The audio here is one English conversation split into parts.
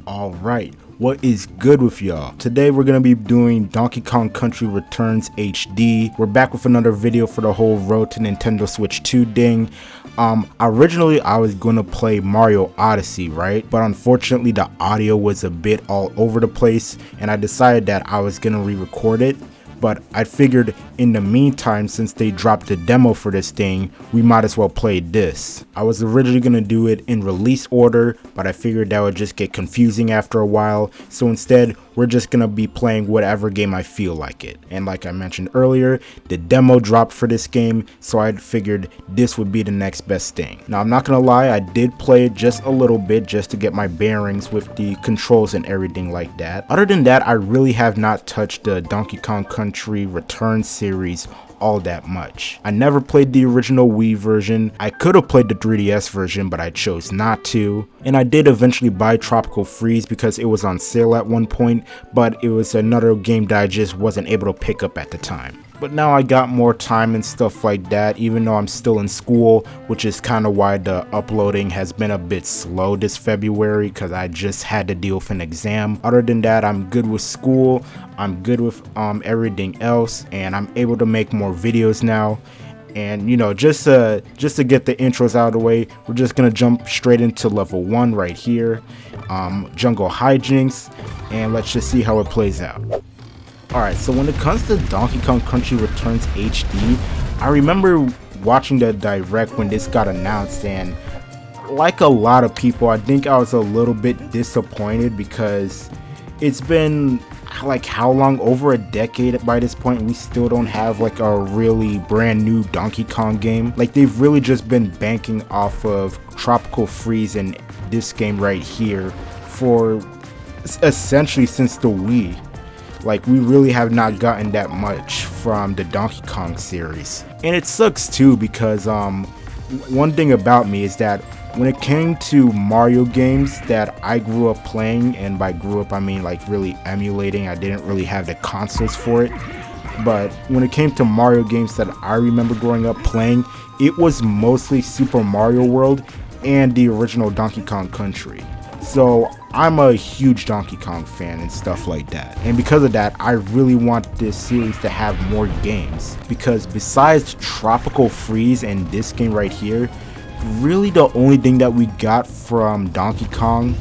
Alright, what is good with y'all? Today we're gonna be doing Donkey Kong Country Returns HD. We're back with another video for the whole road to Nintendo Switch 2 ding. Originally I was gonna play Mario Odyssey, right? But unfortunately the audio was a bit all over the place and I decided that I was gonna re-record it. But I figured in the meantime, since they dropped the demo for this thing, we might as well play this. I was originally going to do it in release order, but I figured that would just get confusing after a while. So instead, we're just going to be playing whatever game I feel like it. And like I mentioned earlier, the demo dropped for this game, so I figured this would be the next best thing. Now, I'm not going to lie, I did play it just a little bit just to get my bearings with the controls and everything like that. Other than that, I really have not touched the Donkey Kong Country Returns series all that much. I never played the original Wii version. I could have played the 3DS version, but I chose not to. And I did eventually buy Tropical Freeze because it was on sale at one point, but it was another game that I just wasn't able to pick up at the time. But now I got more time and stuff like that, even though I'm still in school, which is kind of why the uploading has been a bit slow this February, because I just had to deal with an exam. Other than that, I'm good with school, I'm good with everything else, and I'm able to make more videos now. And you know, just to get the intros out of the way, we're just gonna jump straight into level 1 right here, Jungle Hijinks, and let's just see how it plays out. Alright, so when it comes to Donkey Kong Country Returns HD, I remember watching the direct when this got announced, and like a lot of people, I think I was a little bit disappointed because it's been like how long, over a decade by this point, we still don't have like a really brand new Donkey Kong game. Like, they've really just been banking off of Tropical Freeze and this game right here for essentially since the Wii. Like, we really have not gotten that much from the Donkey Kong series. And it sucks too because one thing about me is that when it came to Mario games that I grew up playing, and by grew up I mean like really emulating, I didn't really have the consoles for it, but when it came to Mario games that I remember growing up playing, it was mostly Super Mario World and the original Donkey Kong Country. So I'm a huge Donkey Kong fan and stuff like that, and because of that I really want this series to have more games, because besides Tropical Freeze and this game right here, really the only thing that we got from Donkey Kong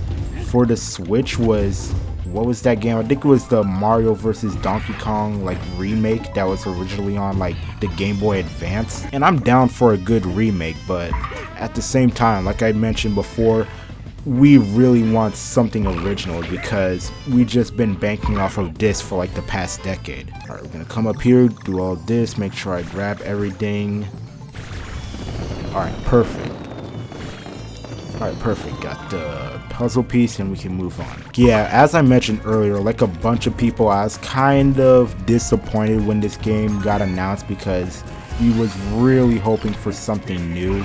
for the Switch was, what was that game? I think it was the Mario vs. Donkey Kong like remake that was originally on like the Game Boy Advance, and I'm down for a good remake, but at the same time, like I mentioned before, we really want something original because we just been banking off of this for like the past decade. Alright, we're gonna come up here, do all this, make sure I grab everything. Alright, perfect. Alright, perfect. Got the puzzle piece and we can move on. Yeah, as I mentioned earlier, like a bunch of people, I was kind of disappointed when this game got announced because we was really hoping for something new,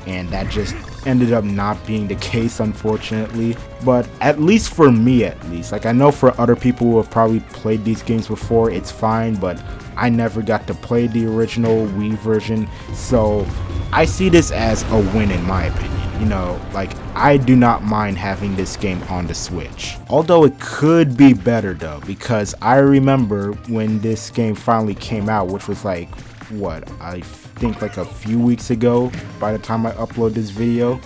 and that just ended up not being the case, unfortunately. But at least for me, like I know for other people who have probably played these games before, it's fine, but I never got to play the original Wii version, so I see this as a win in my opinion. You know, like, I do not mind having this game on the Switch. Although it could be better though, because I remember when this game finally came out, which was like, what, I think like a few weeks ago by the time I upload this video,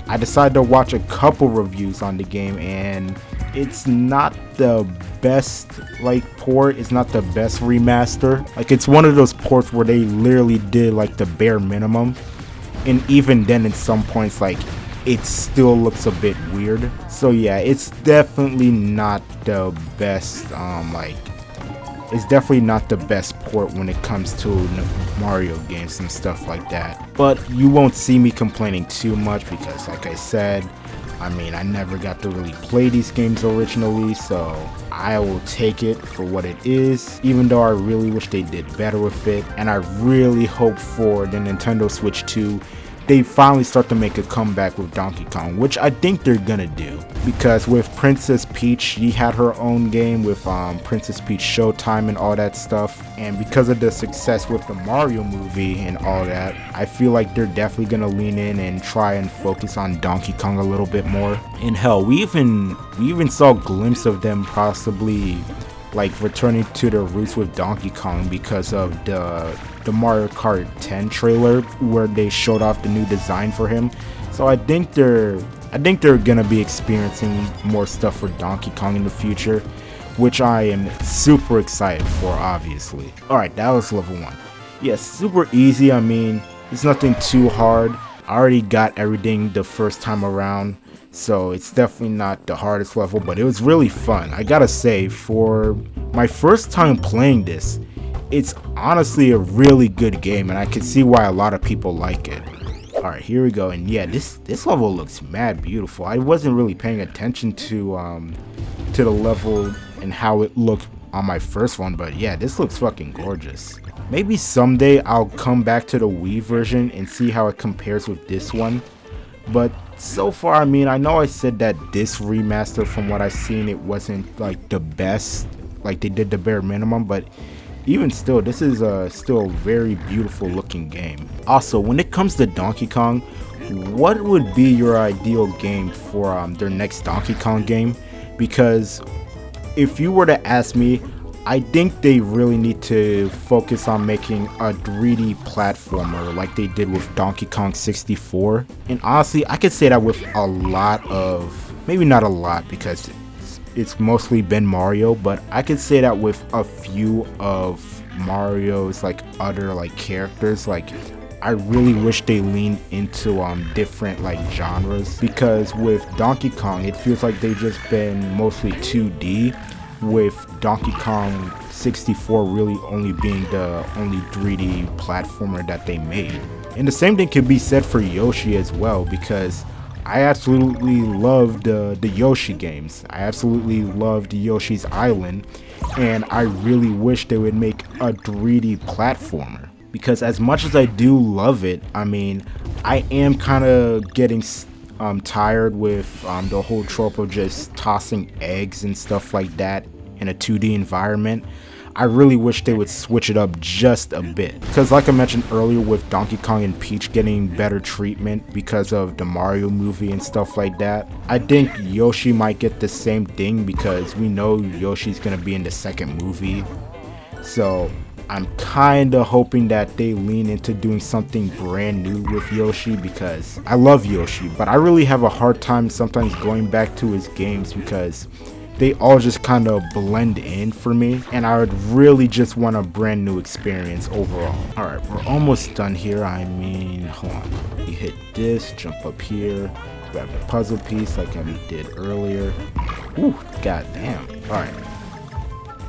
I decided to watch a couple reviews on the game, and it's not the best like port, it's not the best remaster. Like, it's one of those ports where they literally did like the bare minimum, and even then at some points like it still looks a bit weird. So yeah, it's definitely not the best it's definitely not the best port when it comes to Mario games and stuff like that. But you won't see me complaining too much because, like I said, I mean, I never got to really play these games originally, so I will take it for what it is, even though I really wish they did better with it. And I really hope for the Nintendo Switch 2, they finally start to make a comeback with Donkey Kong, which I think they're gonna do. because with Princess Peach, she had her own game with Princess Peach Showtime and all that stuff, and because of the success with the Mario movie and all that, I feel like they're definitely gonna lean in and try and focus on Donkey Kong a little bit more. And hell, we even saw a glimpse of them possibly like returning to their roots with Donkey Kong because of the Mario Kart 10 trailer where they showed off the new design for him. So I think they're gonna be experiencing more stuff for Donkey Kong in the future, which I am super excited for, obviously. Alright, that was level 1. Yeah, super easy. I mean, it's nothing too hard. I already got everything the first time around, so it's definitely not the hardest level, but it was really fun. I gotta say, for my first time playing this, it's honestly a really good game, and I can see why a lot of people like it. Alright, here we go, and yeah, this level looks mad beautiful. I wasn't really paying attention to the level and how it looked on my first one, but yeah, this looks fucking gorgeous. Maybe someday I'll come back to the Wii version and see how it compares with this one, but so far, I mean, I know I said that this remaster, from what I've seen, it wasn't like the best, like they did the bare minimum, but even still, this is still a very beautiful looking game. Also, when it comes to Donkey Kong, what would be your ideal game for their next Donkey Kong game? Because if you were to ask me, I think they really need to focus on making a 3D platformer like they did with Donkey Kong 64. And honestly, I could say that with a lot of, maybe not a lot because it's mostly been Mario, but I could say that with a few of Mario's like other like characters. Like, I really wish they leaned into different like genres, because with Donkey Kong it feels like they've just been mostly 2D, with Donkey Kong 64 really only being the only 3D platformer that they made. And the same thing could be said for Yoshi as well, because I absolutely loved the Yoshi games. I absolutely loved Yoshi's Island, and I really wish they would make a 3D platformer, because as much as I do love it, I mean, I am kind of getting tired with the whole trope of just tossing eggs and stuff like that in a 2D environment. I really wish they would switch it up just a bit, because like I mentioned earlier, with Donkey Kong and Peach getting better treatment because of the Mario movie and stuff like that, I think Yoshi might get the same thing, because we know Yoshi's gonna be in the second movie. So I'm kinda hoping that they lean into doing something brand new with Yoshi, because I love Yoshi, but I really have a hard time sometimes going back to his games because they all just kind of blend in for me, and I would really just want a brand new experience overall. Alright, we're almost done here. I mean, hold on. You hit this, jump up here, grab the puzzle piece like I did earlier. Ooh, goddamn. Alright.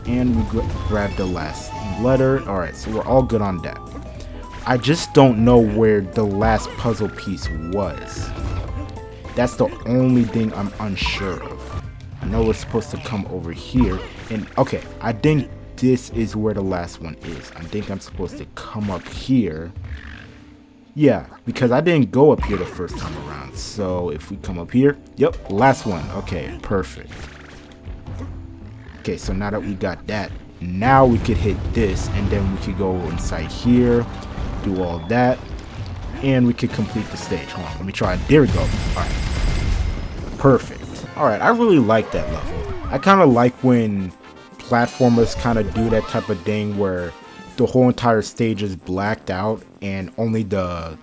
And we grab the last letter. Alright, so we're all good on that. I just don't know where the last puzzle piece was. That's the only thing I'm unsure of. I know we're supposed to come over here, and okay, I think this is where the last one is. I think I'm supposed to come up here. Yeah, because I didn't go up here the first time around. So if we come up here, yep, last one. Okay, perfect. Okay, so now that we got that, now we could hit this, and then we could go inside here, do all that, and we could complete the stage. Hold on, let me try it. There we go. All right, perfect. Alright, I really like that level. I kind of like when platformers kind of do that type of thing where the whole entire stage is blacked out and only the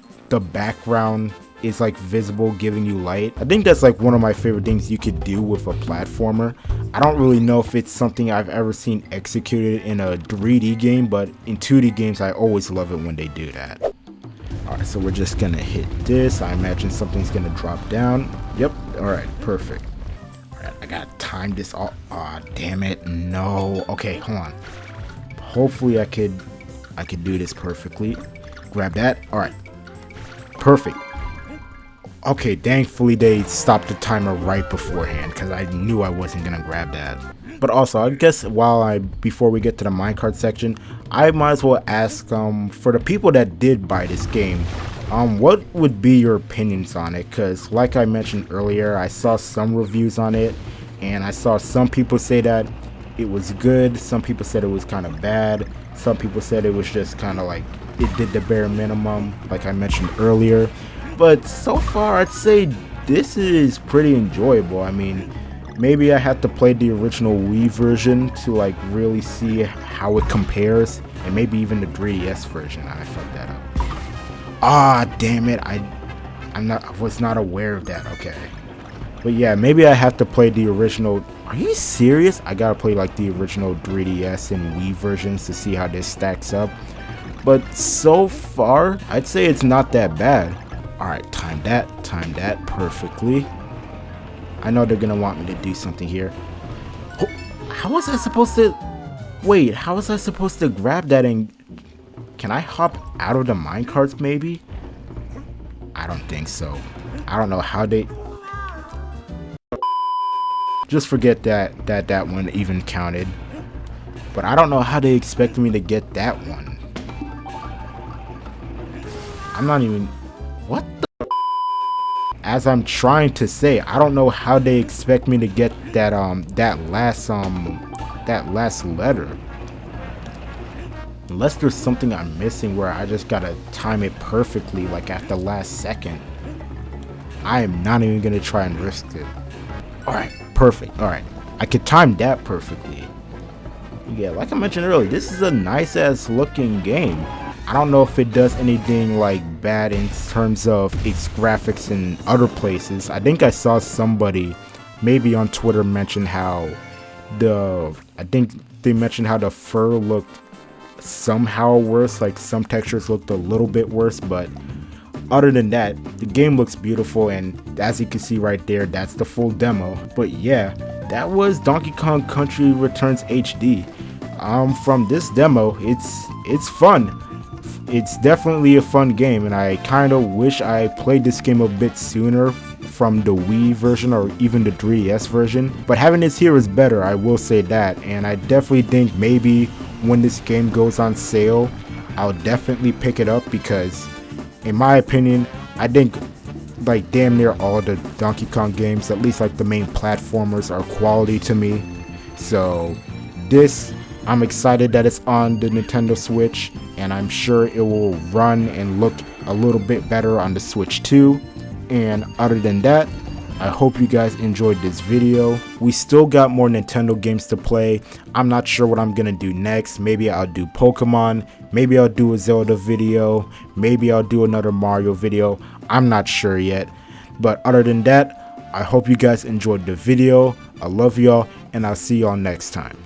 background is like visible, giving you light. I think that's like one of my favorite things you could do with a platformer. I don't really know if it's something I've ever seen executed in a 3D game, but in 2D games I always love it when they do that. Alright, so we're just gonna hit this. I imagine something's gonna drop down. Yep, alright, perfect. I gotta time this all. Aw, damn it. No. Okay, hold on. Hopefully I could do this perfectly. Grab that. Alright. Perfect. Okay, thankfully they stopped the timer right beforehand, because I knew I wasn't gonna grab that. But also, I guess before we get to the minecart section, I might as well ask for the people that did buy this game, What would be your opinions on it? Because like I mentioned earlier, I saw some reviews on it, and I saw some people say that it was good, some people said it was kind of bad, some people said it was just kind of like it did the bare minimum, like I mentioned earlier. But so far, I'd say this is pretty enjoyable. I mean, maybe I have to play the original Wii version to like really see how it compares, and maybe even the 3DS version. I fucked that up. Ah, damn it! I was not aware of that. Okay, but yeah, maybe I have to play the original. Are you serious? I gotta play like the original 3DS and Wii versions to see how this stacks up. But so far, I'd say it's not that bad. Alright, time that perfectly. I know they're gonna want me to do something here. Oh, how was I supposed to... Wait, how was I supposed to grab that and... Can I hop out of the minecarts maybe? I don't think so. I don't know how they... Just forget that one even counted. But I don't know how they expect me to get that one. I'm not even... What the... As I'm trying to say, I don't know how they expect me to get that last letter. Unless there's something I'm missing where I just gotta time it perfectly, like at the last second. I am not even gonna try and risk it. Alright, perfect. Alright, I could time that perfectly. Yeah, like I mentioned earlier, this is a nice ass looking game. I don't know if it does anything like bad in terms of its graphics in other places. I think I saw somebody maybe on Twitter mention how I think they mentioned how the fur looked somehow worse, like some textures looked a little bit worse, but other than that, the game looks beautiful, and as you can see right there, that's the full demo. But yeah, that was Donkey Kong Country Returns HD. From this demo, it's fun. It's definitely a fun game, and I kind of wish I played this game a bit sooner from the Wii version or even the 3DS version. But having this here is better, I will say that, and I definitely think maybe when this game goes on sale, I'll definitely pick it up because, in my opinion, I think like damn near all the Donkey Kong games, at least like the main platformers, are quality to me. So this, I'm excited that it's on the Nintendo Switch, and I'm sure it will run and look a little bit better on the Switch too. And other than that, I hope you guys enjoyed this video. We still got more Nintendo games to play. I'm not sure what I'm gonna do next. Maybe I'll do Pokemon, maybe I'll do a Zelda video, maybe I'll do another Mario video. I'm not sure yet. But other than that, I hope you guys enjoyed the video. I love y'all, and I'll see y'all next time.